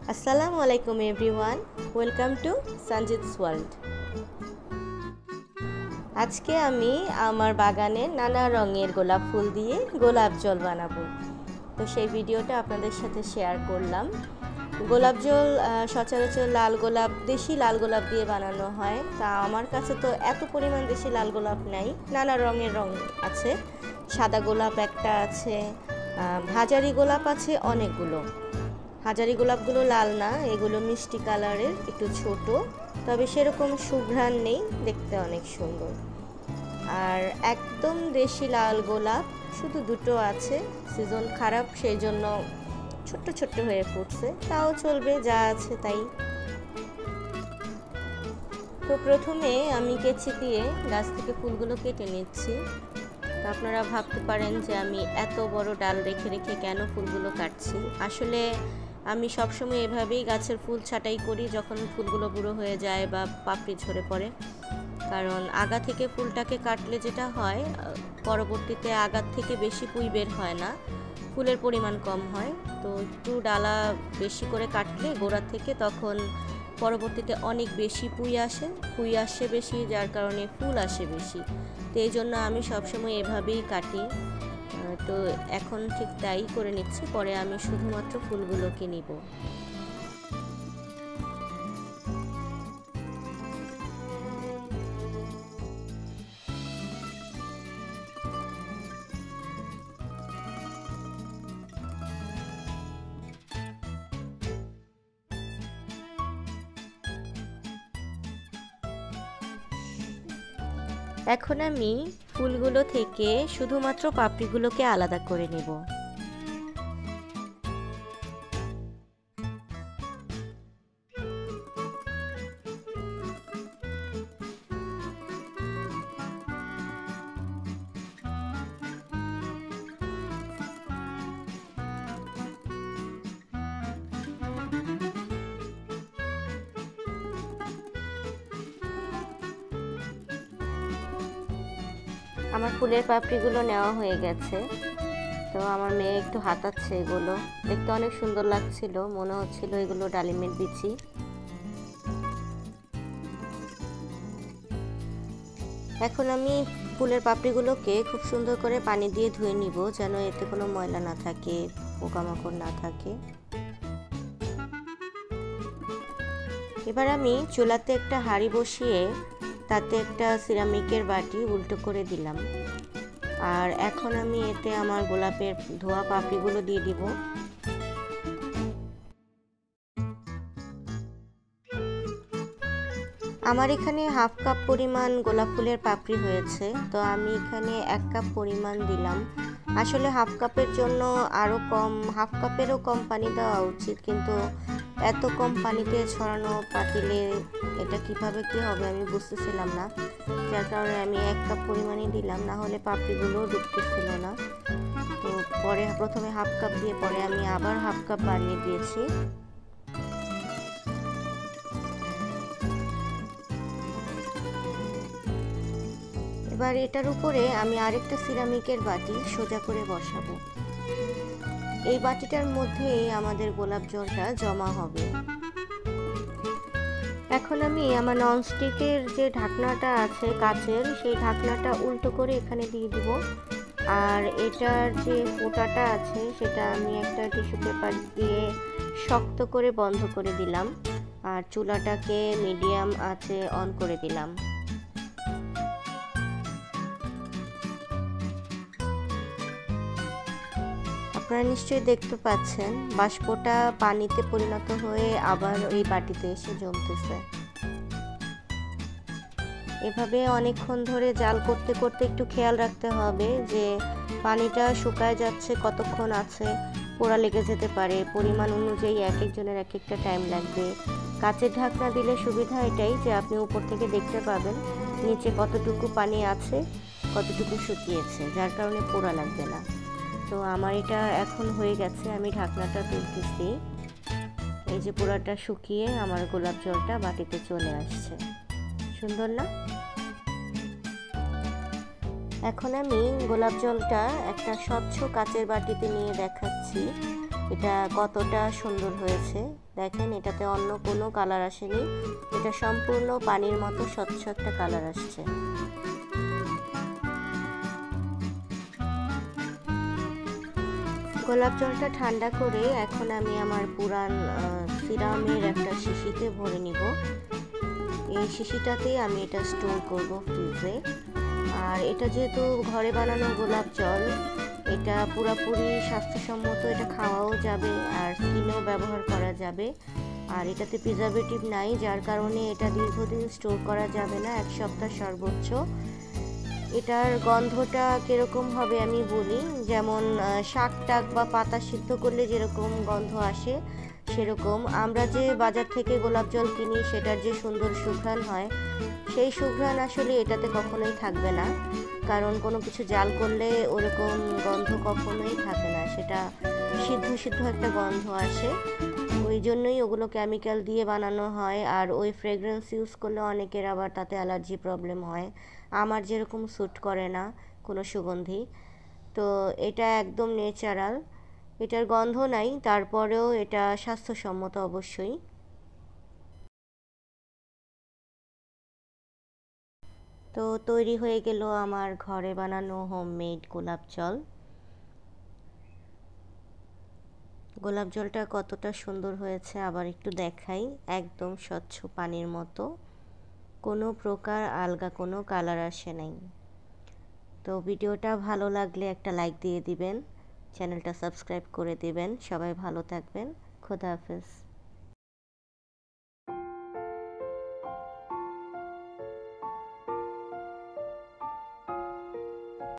আসসালামু আলাইকুম everyone, welcome to সঞ্জিতস world. আজকে আমি আমার বাগানে নানা রঙের গোলাপ ফুল দিয়ে গোলাপ জল বানাবো। তো সেই ভিডিওটা আপনাদের সাথে শেয়ার করলাম। গোলাপ জল সচরাচর লাল গোলাপ, দেশি লাল গোলাপ দিয়ে বানানো হয়। তা আমার কাছে তো এত পরিমাণ দেশি লাল গোলাপ নাই, নানা রঙের রং আছে। সাদা গোলাপ একটা আছে, হাজারি গোলাপ আছে অনেকগুলো। হাজারি গোলাপগুলো লাল না, এগুলো মিষ্টি কালারের, একটু ছোট, তবে সেরকম সুঘ্রাণ নেই, দেখতে অনেক সুন্দর। আর একদম দেশি লাল গোলাপ শুধু দুটো আছে, সিজন খারাপ সেই জন্য ছোট্ট ছোট্ট হয়ে ফুটছে, তাও চলবে, যা আছে তাই। তো প্রথমে আমি কেচি দিয়ে গাছ থেকে ফুলগুলো কেটে নিচ্ছি। আপনারা ভাবতে পারেন যে আমি এত বড় ডাল রেখে রেখে কেন ফুলগুলো কাটছি। আসলে আমি সবসময় এভাবেই গাছের ফুল ছাঁটাই করি যখন ফুলগুলো বুড়ো হয়ে যায় বা পাপড়ি ঝরে পড়ে। কারণ আগা থেকে ফুলটাকে কাটলে যেটা হয়, পরবর্তীতে আগার থেকে বেশি পুঁই বের হয় না, ফুলের পরিমাণ কম হয়। তো একটু ডালা বেশি করে কাটলে গোড়া থেকে তখন পরবর্তীতে অনেক বেশি পুঁই আসে বেশি, যার কারণে ফুল আসে বেশি। তো এই জন্য আমি সবসময় এভাবেই কাটি। তো এখন ঠিক তাই করে নিচ্ছি, পরে আমি শুধুমাত্র ফুলগুলোকে নিব। এখন আমি ফুলগুলো থেকে শুধুমাত্র পাপড়িগুলোকে আলাদা করে নেব। আমার ফুলের পাপড়িগুলো নেওয়া হয়ে গেছে। তো আমার মেয়ে একটু হাতাচ্ছে, এগুলো দেখতে অনেক সুন্দর লাগছিল, মনে হচ্ছিল এগুলো ডালিমের বিচি। এখন আমি ফুলের পাপড়িগুলোকে খুব সুন্দর করে পানি দিয়ে ধুয়ে নিব, যেন এতে কোনো ময়লা না থাকে, পোকামাকড় না থাকে। এবার আমি চুলাতে একটা হাঁড়ি বসিয়ে তাতে একটা সিরামিকের বাটি উল্টো করে দিলাম। আর এখন আমি এতে আমার গোলাপের ধোয়া পাপড়িগুলো দিয়ে দিব। আমার এখানে হাফ কাপ পরিমাণ গোলাপ ফুলের পাপড়ি হয়েছে, তো আমি এখানে 1 কাপ পরিমাণ দিলাম। আসলে হাফ কাপের জন্য আরও কম, হাফ কাপেরও কম পানি দেওয়া উচিত, কিন্তু এত কম পানিতে ছড়ানো পাতিলে এটা কিভাবে কি হবে আমি বুঝতেছিলাম না, যার কারণে আমি 1 কাপ পরিমাণই দিলাম, না হলে পাপড়িগুলো ডুবতেছিল না। তো পরে প্রথমে হাফ কাপ দিয়ে পরে আমি আবার হাফ কাপ বাড়িয়ে দিয়েছি। এবার এটার উপরে আমি আরেকটা সিরামিকের বাটি সোজা করে বসাবো। এই বাটিটার মধ্যেই আমাদের গোলাপ জলটা জমা হবে। এখন আমি আমার ননস্টিকের যে ঢাকনাটা আছে কাচের, সেই ঢাকনাটা উল্টো করে এখানে দিয়ে দিব। আর এটার যে ফোঁটাটা আছে সেটা আমি একটা টিস্যু পেপার দিয়ে শক্ত করে বন্ধ করে দিলাম। আর চুলাটাকে মিডিয়াম আঁচে অন করে দিলাম। আপনারা নিশ্চয়ই দেখতে পাচ্ছেন বাষ্পটা পানিতে পরিণত হয়ে আবার এই বাটিতে এসে জমতেছে। এভাবে অনেকক্ষণ ধরে জাল করতে করতে একটু খেয়াল রাখতে হবে যে পানিটা শুকায় যাচ্ছে, কতক্ষণ আছে, পোড়া লেগে যেতে পারে। পরিমাণ অনুযায়ী এক একজনের এক একটা টাইম লাগবে। কাচের ঢাকনা দিলে সুবিধা এটাই যে আপনি উপর থেকে দেখতে পাবেন নিচে কতটুকু পানি আছে, কতটুকু শুকিয়েছে, যার কারণে পোড়া লাগবে না। তো আমার এটা এখন হয়ে গেছে, আমি ঢাকনাটা তুলতেছি। এই যে পুরাটা শুকিয়ে আমার গোলাপ জলটা বাটিতে চলে আসছে, সুন্দর না? এখন আমি গোলাপ জলটা একটা স্বচ্ছ কাচের বাটিতে নিয়ে দেখাচ্ছি। এটা কতটা সুন্দর হয়েছে দেখেন, এটাতে অন্য কোনো কালার আসেনি, এটা সম্পূর্ণ পানির মতো স্বচ্ছ একটা কালার আসছে। গোলাপ জলটা ঠান্ডা করে এখন আমি আমার পুরান সিরামের একটা শিশিতে ভরে নিব। এই শিশিটাতেই আমি এটা স্টোর করব ফ্রিজে। আর এটা যেহেতু ঘরে বানানো গোলাপ জল, এটা পুরোপুরি স্বাস্থ্যসম্মত, এটা খাওয়াও যাবে আর স্কিনেও ব্যবহার করা যাবে। আর এটাতে প্রিজারভেটিভ নাই, যার কারণে এটা দীর্ঘদিন স্টোর করা যাবে না, 1 সপ্তাহ সর্বোচ্চ। এটার গন্ধটা কীরকম হবে আমি বলি, যেমন শাক টাক বা পাতা সিদ্ধ করলে যেরকম গন্ধ আসে সেরকম। আমরা যে বাজার থেকে গোলাপ জল কিনি সেটার যে সুন্দর সুঘ্রাণ হয়, সেই সুঘ্রাণ আসলে এটাতে কখনোই থাকবে না, কারণ কোনো কিছু জাল করলে ওরকম গন্ধ কখনোই থাকে না, সেটা সিদ্ধ সিদ্ধ একটা গন্ধ আসে। ওই জন্যই ওগুলো কেমিক্যাল দিয়ে বানানো হয়। আর ওই ফ্রেগরেন্স ইউজ করলে অনেকের আবার তাতে অ্যালার্জি প্রবলেম হয়, আমার যেরকম স্যুট করে না কোনো সুগন্ধি। তো এটা একদম ন্যাচারাল, এটার গন্ধ নাই, তারপরেও এটা স্বাস্থ্যসম্মত অবশ্যই। তো তৈরি হয়ে গেল আমার ঘরে বানানো হোমমেড গোলাপ জল। গোলাপ জলটা কতটা সুন্দর হয়েছে আবার একটু দেখাই, একদম স্বচ্ছ পানির মতো, কোনো প্রকার আলগা কোনো কালার আসে নাই। তো ভিডিওটা ভালো লাগলে একটা লাইক দিয়ে দিবেন, চ্যানেলটা সাবস্ক্রাইব করে দিবেন। সবাই ভালো থাকবেন, খোদা হাফেজ।